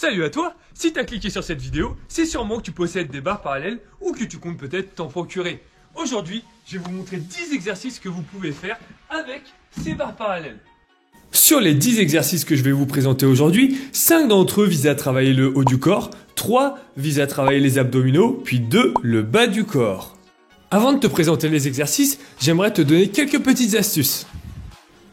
Salut à toi! Si t'as cliqué sur cette vidéo, c'est sûrement que tu possèdes des barres parallèles ou que tu comptes peut-être t'en procurer. Aujourd'hui, je vais vous montrer 10 exercices que vous pouvez faire avec ces barres parallèles. Sur les 10 exercices que je vais vous présenter aujourd'hui, 5 d'entre eux visent à travailler le haut du corps, 3 visent à travailler les abdominaux, puis 2 le bas du corps. Avant de te présenter les exercices, j'aimerais te donner quelques petites astuces.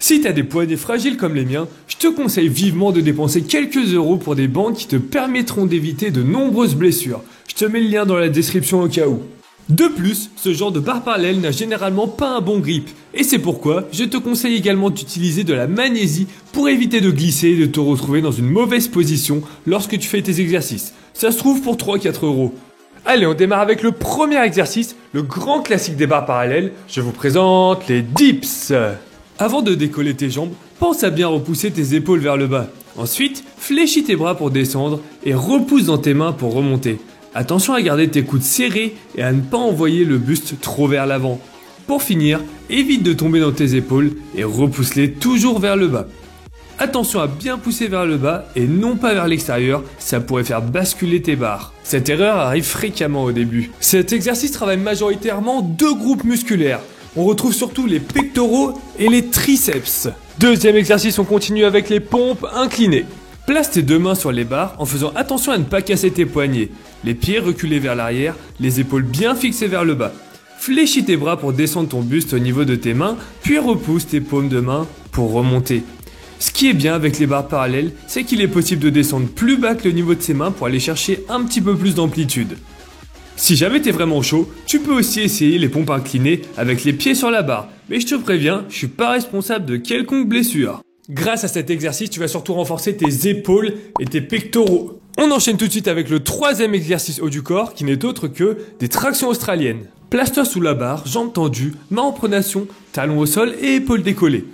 Si tu as des poignets fragiles comme les miens, je te conseille vivement de dépenser quelques euros pour des bandes qui te permettront d'éviter de nombreuses blessures. Je te mets le lien dans la description au cas où. De plus, ce genre de barre parallèle n'a généralement pas un bon grip. Et c'est pourquoi je te conseille également d'utiliser de la magnésie pour éviter de glisser et de te retrouver dans une mauvaise position lorsque tu fais tes exercices. Ça se trouve pour 3-4 euros. Allez, on démarre avec le premier exercice, le grand classique des barres parallèles. Je vous présente les dips. Avant de décoller tes jambes, pense à bien repousser tes épaules vers le bas. Ensuite, fléchis tes bras pour descendre et repousse dans tes mains pour remonter. Attention à garder tes coudes serrés et à ne pas envoyer le buste trop vers l'avant. Pour finir, évite de tomber dans tes épaules et repousse-les toujours vers le bas. Attention à bien pousser vers le bas et non pas vers l'extérieur, ça pourrait faire basculer tes barres. Cette erreur arrive fréquemment au début. Cet exercice travaille majoritairement deux groupes musculaires. On retrouve surtout les pectoraux et les triceps. Deuxième exercice, on continue avec les pompes inclinées. Place tes deux mains sur les barres en faisant attention à ne pas casser tes poignets. Les pieds reculés vers l'arrière, les épaules bien fixées vers le bas. Fléchis tes bras pour descendre ton buste au niveau de tes mains, puis repousse tes paumes de main pour remonter. Ce qui est bien avec les barres parallèles, c'est qu'il est possible de descendre plus bas que le niveau de ses mains pour aller chercher un petit peu plus d'amplitude. Si jamais t'es vraiment chaud, tu peux aussi essayer les pompes inclinées avec les pieds sur la barre. Mais je te préviens, je suis pas responsable de quelconque blessure. Grâce à cet exercice, tu vas surtout renforcer tes épaules et tes pectoraux. On enchaîne tout de suite avec le troisième exercice haut du corps qui n'est autre que des tractions australiennes. Place-toi sous la barre, jambes tendues, mains en pronation, talons au sol et épaules décollées.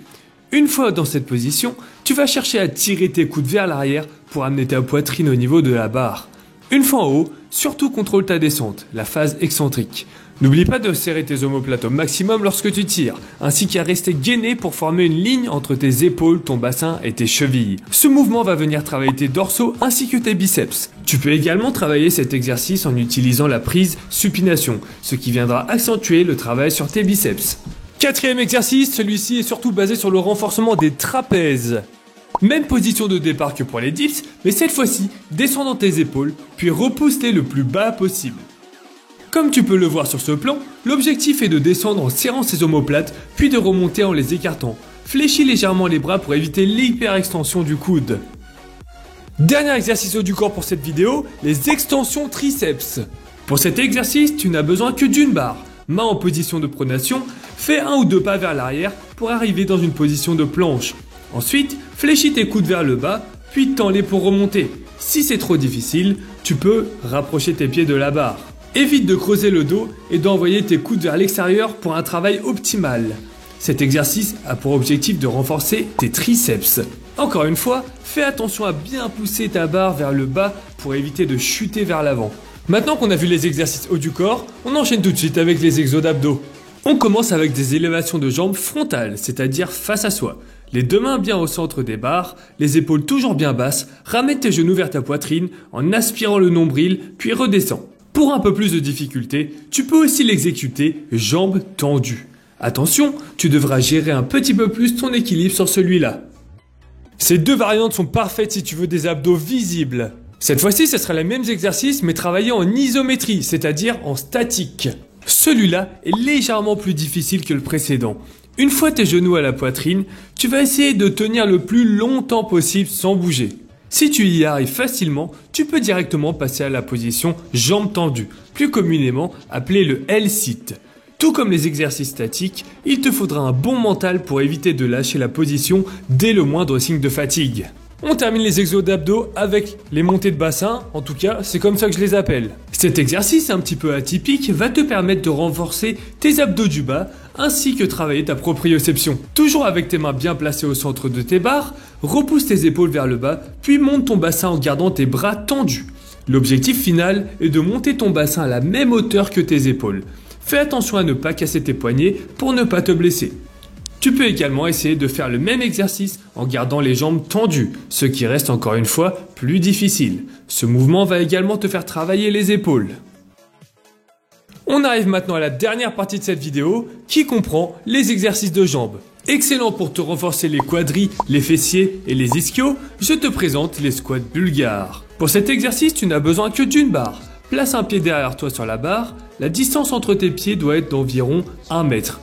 Une fois dans cette position, tu vas chercher à tirer tes coudes vers l'arrière pour amener ta poitrine au niveau de la barre. Une fois en haut, surtout contrôle ta descente, la phase excentrique. N'oublie pas de serrer tes omoplates au maximum lorsque tu tires, ainsi qu'à rester gainé pour former une ligne entre tes épaules, ton bassin et tes chevilles. Ce mouvement va venir travailler tes dorsaux ainsi que tes biceps. Tu peux également travailler cet exercice en utilisant la prise supination, ce qui viendra accentuer le travail sur tes biceps. Quatrième exercice, celui-ci est surtout basé sur le renforcement des trapèzes. Même position de départ que pour les dips, mais cette fois-ci, descends dans tes épaules, puis repousse-les le plus bas possible. Comme tu peux le voir sur ce plan, l'objectif est de descendre en serrant ses omoplates, puis de remonter en les écartant. Fléchis légèrement les bras pour éviter l'hyperextension du coude. Dernier exercice haut du corps pour cette vidéo, les extensions triceps. Pour cet exercice, tu n'as besoin que d'une barre. Main en position de pronation, fais 1 ou 2 pas vers l'arrière pour arriver dans une position de planche. Ensuite, fléchis tes coudes vers le bas, puis tends-les pour remonter. Si c'est trop difficile, tu peux rapprocher tes pieds de la barre. Évite de creuser le dos et d'envoyer tes coudes vers l'extérieur pour un travail optimal. Cet exercice a pour objectif de renforcer tes triceps. Encore une fois, fais attention à bien pousser ta barre vers le bas pour éviter de chuter vers l'avant. Maintenant qu'on a vu les exercices haut du corps, on enchaîne tout de suite avec les exos d'abdos. On commence avec des élévations de jambes frontales, c'est-à-dire face à soi. Les deux mains bien au centre des barres, les épaules toujours bien basses, ramène tes genoux vers ta poitrine en aspirant le nombril, puis redescends. Pour un peu plus de difficulté, tu peux aussi l'exécuter jambes tendues. Attention, tu devras gérer un petit peu plus ton équilibre sur celui-là. Ces deux variantes sont parfaites si tu veux des abdos visibles. Cette fois-ci, ce sera les mêmes exercices mais travaillés en isométrie, c'est-à-dire en statique. Celui-là est légèrement plus difficile que le précédent. Une fois tes genoux à la poitrine, tu vas essayer de tenir le plus longtemps possible sans bouger. Si tu y arrives facilement, tu peux directement passer à la position jambes tendues, plus communément appelée le L-sit. Tout comme les exercices statiques, il te faudra un bon mental pour éviter de lâcher la position dès le moindre signe de fatigue. On termine les exos d'abdos avec les montées de bassin, en tout cas c'est comme ça que je les appelle. Cet exercice un petit peu atypique va te permettre de renforcer tes abdos du bas ainsi que travailler ta proprioception. Toujours avec tes mains bien placées au centre de tes barres, repousse tes épaules vers le bas, puis monte ton bassin en gardant tes bras tendus. L'objectif final est de monter ton bassin à la même hauteur que tes épaules. Fais attention à ne pas casser tes poignets pour ne pas te blesser. Tu peux également essayer de faire le même exercice en gardant les jambes tendues, ce qui reste encore une fois plus difficile. Ce mouvement va également te faire travailler les épaules. On arrive maintenant à la dernière partie de cette vidéo qui comprend les exercices de jambes. Excellent pour te renforcer les quadris, les fessiers et les ischios, je te présente les squats bulgares. Pour cet exercice, tu n'as besoin que d'une barre. Place un pied derrière toi sur la barre, la distance entre tes pieds doit être d'environ 1 mètre.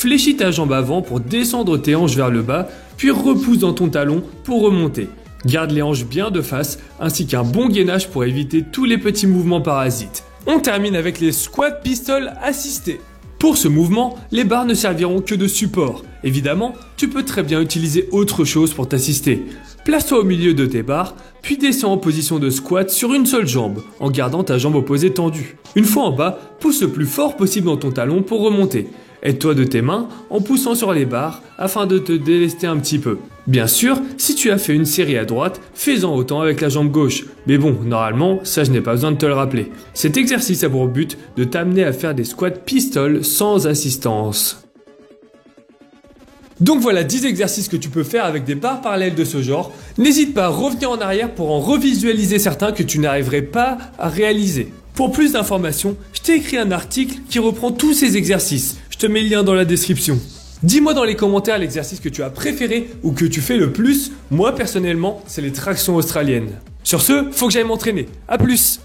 Fléchis ta jambe avant pour descendre tes hanches vers le bas, puis repousse dans ton talon pour remonter. Garde les hanches bien de face, ainsi qu'un bon gainage pour éviter tous les petits mouvements parasites. On termine avec les squats pistoles assistés. Pour ce mouvement, les barres ne serviront que de support. Évidemment, tu peux très bien utiliser autre chose pour t'assister. Place-toi au milieu de tes barres, puis descends en position de squat sur une seule jambe, en gardant ta jambe opposée tendue. Une fois en bas, pousse le plus fort possible dans ton talon pour remonter. Aide-toi de tes mains en poussant sur les barres afin de te délester un petit peu. Bien sûr, si tu as fait une série à droite, fais-en autant avec la jambe gauche. Mais bon, normalement, ça je n'ai pas besoin de te le rappeler. Cet exercice a pour but de t'amener à faire des squats pistoles sans assistance. Donc voilà 10 exercices que tu peux faire avec des barres parallèles de ce genre. N'hésite pas à revenir en arrière pour en revisualiser certains que tu n'arriverais pas à réaliser. Pour plus d'informations, je t'ai écrit un article qui reprend tous ces exercices. Je te mets le lien dans la description. Dis-moi dans les commentaires l'exercice que tu as préféré ou que tu fais le plus. Moi personnellement, c'est les tractions australiennes. Sur ce, faut que j'aille m'entraîner. A plus!